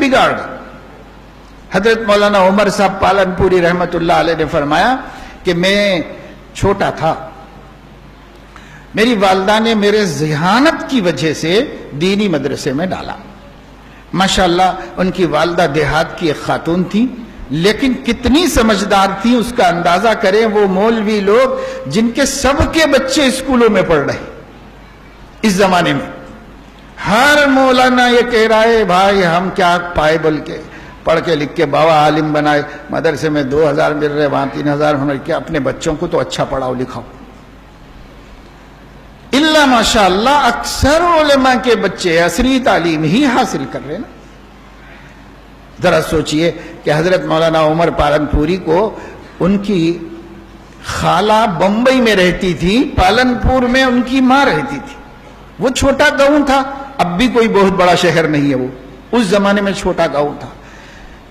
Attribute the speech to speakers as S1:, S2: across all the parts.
S1: بگاڑ گئی۔ حضرت مولانا عمر صاحب پالنپوری رحمت اللہ علیہ نے فرمایا کہ میں چھوٹا تھا، میری والدہ نے میرے ذہانت کی وجہ سے دینی مدرسے میں ڈالا۔ ماشاءاللہ ان کی والدہ دیہات کی ایک خاتون تھی، لیکن کتنی سمجھدار تھی اس کا اندازہ کریں وہ مولوی لوگ جن کے سب کے بچے اسکولوں میں پڑھ رہے اس زمانے میں۔ ہر مولانا یہ کہہ رہا ہے بھائی ہم کیا پائے، بول کے پڑھ کے لکھ کے بابا عالم بنائے، مدرسے میں 2000 مل رہے، وہاں 3000 ہونے کے، اپنے بچوں کو تو اچھا پڑھاؤ لکھاؤ۔ اللہ ماشاءاللہ اکثر علماء کے بچے عصری تعلیم ہی حاصل کر رہے نا۔ ذرا سوچئے کہ حضرت مولانا عمر پالنپوری کو ان کی خالہ بمبئی میں رہتی تھی، پالنپور میں ان کی ماں رہتی تھی۔ وہ چھوٹا گاؤں تھا، اب بھی کوئی بہت بڑا شہر نہیں ہے، وہ اس زمانے میں چھوٹا گاؤں تھا۔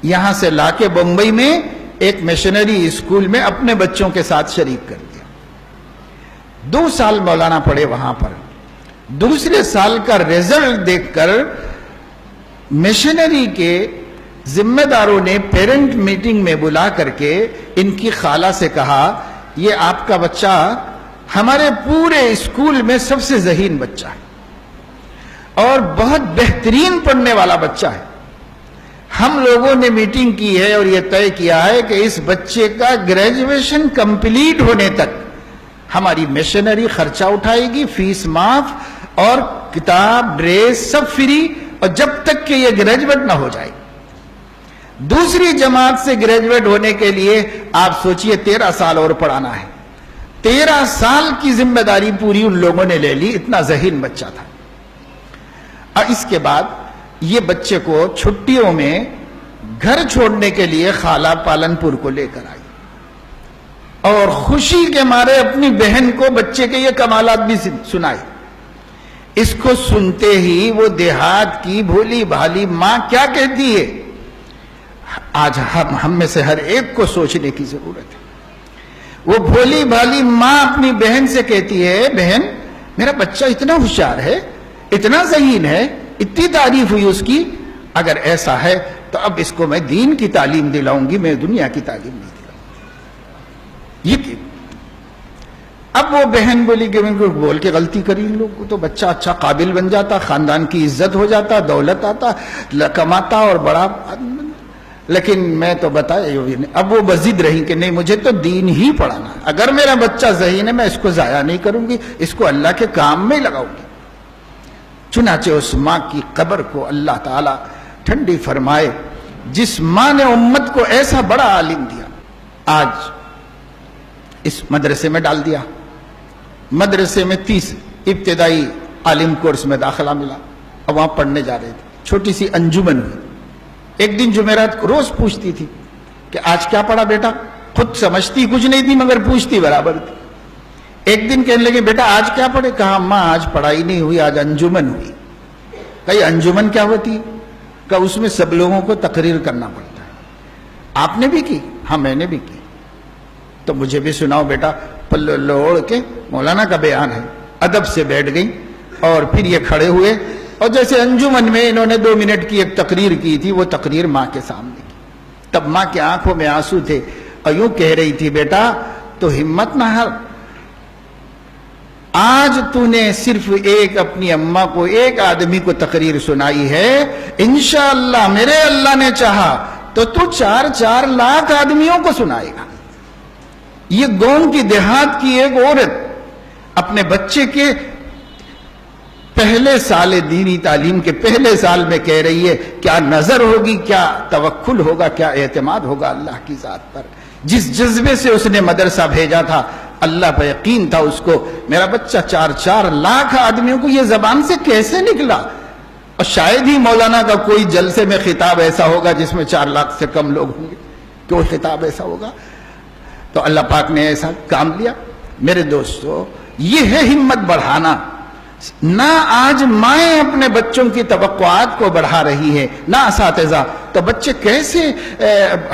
S1: یہاں سے لا کے بمبئی میں ایک مشنری اسکول میں اپنے بچوں کے ساتھ شریک کر دیا۔ 2 سال مولانا پڑھے وہاں پر۔ دوسرے سال کا رزلٹ دیکھ کر مشنری کے ذمہ داروں نے پیرنٹ میٹنگ میں بلا کر کے ان کی خالہ سے کہا یہ آپ کا بچہ ہمارے پورے اسکول میں سب سے ذہین بچہ ہے اور بہت بہترین پڑھنے والا بچہ ہے۔ ہم لوگوں نے میٹنگ کی ہے اور یہ طے کیا ہے کہ اس بچے کا گریجویشن کمپلیٹ ہونے تک ہماری مشنری خرچہ اٹھائے گی، فیس معاف اور کتاب ڈریس سب فری، اور جب تک کہ یہ گریجویٹ نہ ہو جائے۔ دوسری جماعت سے گریجویٹ ہونے کے لیے آپ سوچئے 13 سال اور پڑھانا ہے۔ 13 سال کی ذمہ داری پوری ان لوگوں نے لے لی، اتنا ذہین بچہ تھا۔ اور اس کے بعد یہ بچے کو چھٹیوں میں گھر چھوڑنے کے لیے خالہ پالنپور کو لے کر آئی اور خوشی کے مارے اپنی بہن کو بچے کے یہ کمالات بھی سنائے۔ اس کو سنتے ہی وہ دیہات کی بھولی بھالی ماں کیا کہتی ہے، آج ہم میں سے ہر ایک کو سوچنے کی ضرورت ہے۔ وہ بھولی بھالی ماں اپنی بہن سے کہتی ہے بہن میرا بچہ اتنا ہوشیار ہے، اتنا ذہین ہے، اتنی تعریف ہوئی اس کی، اگر ایسا ہے تو اب اس کو میں دین کی تعلیم دلاؤں گی، میں دنیا کی تعلیم نہیں دلاؤں گی۔ یہ اب وہ بہن بولی کہ میں کو بول کے غلطی کری، ان لوگ کو تو بچہ اچھا قابل بن جاتا، خاندان کی عزت ہو جاتا، دولت آتا، کماتا اور بڑا، لیکن میں تو بتایا نہیں۔ اب وہ بضد رہی کہ نہیں مجھے تو دین ہی پڑھانا ہے، اگر میرا بچہ ذہین ہے میں اس کو ضائع نہیں کروں گی، اس کو اللہ کے کام میں لگاؤں گی۔ چنانچہ اس ماں کی قبر کو اللہ تعالی ٹھنڈی فرمائے، جس ماں نے امت کو ایسا بڑا عالم دیا، آج اس مدرسے میں ڈال دیا۔ مدرسے میں 30 ابتدائی عالم کورس میں داخلہ ملا، اب وہاں پڑھنے جا رہے تھے، چھوٹی سی انجمن ہوئی۔ ایک دن جمعرات کو روز پوچھتی تھی کہ آج کیا پڑھا بیٹا، خود سمجھتی کچھ نہیں تھی مگر پوچھتی برابر تھی۔ ایک دن کہنے لگے بیٹا آج کیا پڑھے، کہا اماں آج پڑھائی نہیں ہوئی، آج انجمن ہوئی۔ کہا انجمن کیا ہوتی ہے، کہا اس میں سب لوگوں کو تقریر کرنا پڑتا ہے۔ آپ نے بھی کی؟ ہاں میں نے بھی کی۔ تو مجھے بھی سناؤ بیٹا۔ پلو اوڑھ کے مولانا کا بیان ہے، ادب سے بیٹھ گئی اور پھر یہ کھڑے ہوئے اور جیسے انجمن میں انہوں نے 2 منٹ کی ایک تقریر کی تھی، وہ تقریر ماں کے سامنے کی۔ تب ماں کی آنکھوں میں آنسو تھے اور یوں کہہ رہی تھی بیٹا تو ہمت نہ ہار، آج تو نے صرف ایک اپنی اماں کو، ایک آدمی کو تقریر سنائی ہے، انشاءاللہ میرے اللہ نے چاہا تو 4 لاکھ آدمیوں کو سنائے گا۔ یہ گاؤں کی دیہات کی ایک عورت اپنے بچے کے پہلے سال دینی تعلیم کے پہلے سال میں کہہ رہی ہے کیا نظر ہوگی، کیا توکل ہوگا، کیا اعتماد ہوگا اللہ کی ذات پر۔ جس جذبے سے اس نے مدرسہ بھیجا تھا، اللہ پہ یقین تھا اس کو، میرا بچہ 4 لاکھ آدمیوں کو یہ زبان سے کیسے نکلا۔ اور شاید ہی مولانا کا کوئی جلسے میں خطاب ایسا ہوگا جس میں 4 لاکھ سے کم لوگ ہوں گے، کوئی خطاب ایسا ہوگا۔ تو اللہ پاک نے ایسا کام لیا۔ میرے دوستو یہ ہے ہمت بڑھانا۔ نہ آج مائیں اپنے بچوں کی توقعات کو بڑھا رہی ہے، نہ اساتذہ، تو بچے کیسے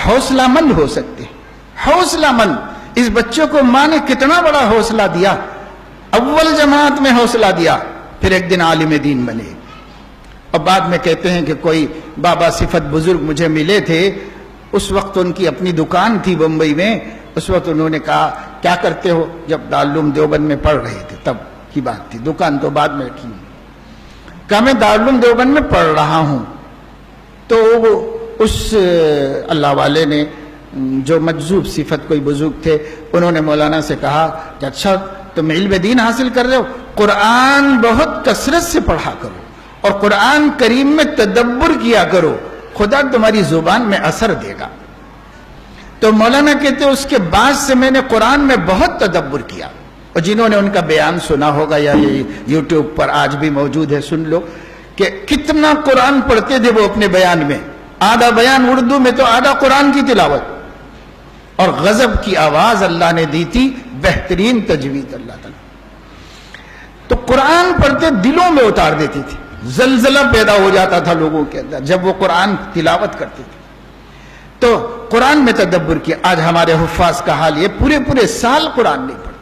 S1: حوصلہ مند ہو سکتے؟ حوصلہ مند، اس بچے کو ماں نے کتنا بڑا حوصلہ دیا، اول جماعت میں حوصلہ دیا، پھر ایک دن عالم دین بنے، اور بعد میں کہتے ہیں کہ کوئی بابا صفت بزرگ مجھے ملے تھے، اس وقت ان کی اپنی دکان تھی بمبئی میں. اس وقت انہوں نے کہا کیا کرتے ہو؟ جب دارالعلوم دیوبند میں پڑھ رہے تھے تب کی بات تھی، دکان تو بعد میں کی. کہا میں دارالعلوم دیوبند میں پڑھ رہا ہوں. تو اس اللہ والے نے جو مجذوب صفت کوئی بزرگ تھے، انہوں نے مولانا سے کہا کہ اچھا تم علم دین حاصل کر رہے ہو، قرآن بہت کثرت سے پڑھا کرو اور قرآن کریم میں تدبر کیا کرو، خدا تمہاری زبان میں اثر دے گا. تو مولانا کہتے اس کے بعد سے میں نے قرآن میں بہت تدبر کیا. اور جنہوں نے ان کا بیان سنا ہوگا یا یہ یوٹیوب پر آج بھی موجود ہے سن لو کہ کتنا قرآن پڑھتے تھے وہ اپنے بیان میں. آدھا بیان اردو میں تو آدھا قرآن کی تلاوت، اور غضب کی آواز اللہ نے دی تھی، بہترین تجوید اللہ تعالیٰ. تو قرآن پڑھتے دلوں میں اتار دیتی تھی، زلزلہ پیدا ہو جاتا تھا لوگوں کے اندر جب وہ قرآن تلاوت کرتے تھے. تو قرآن میں تدبر کیا. آج ہمارے حفاظ کا حال یہ پورے سال قرآن نہیں پڑھتے.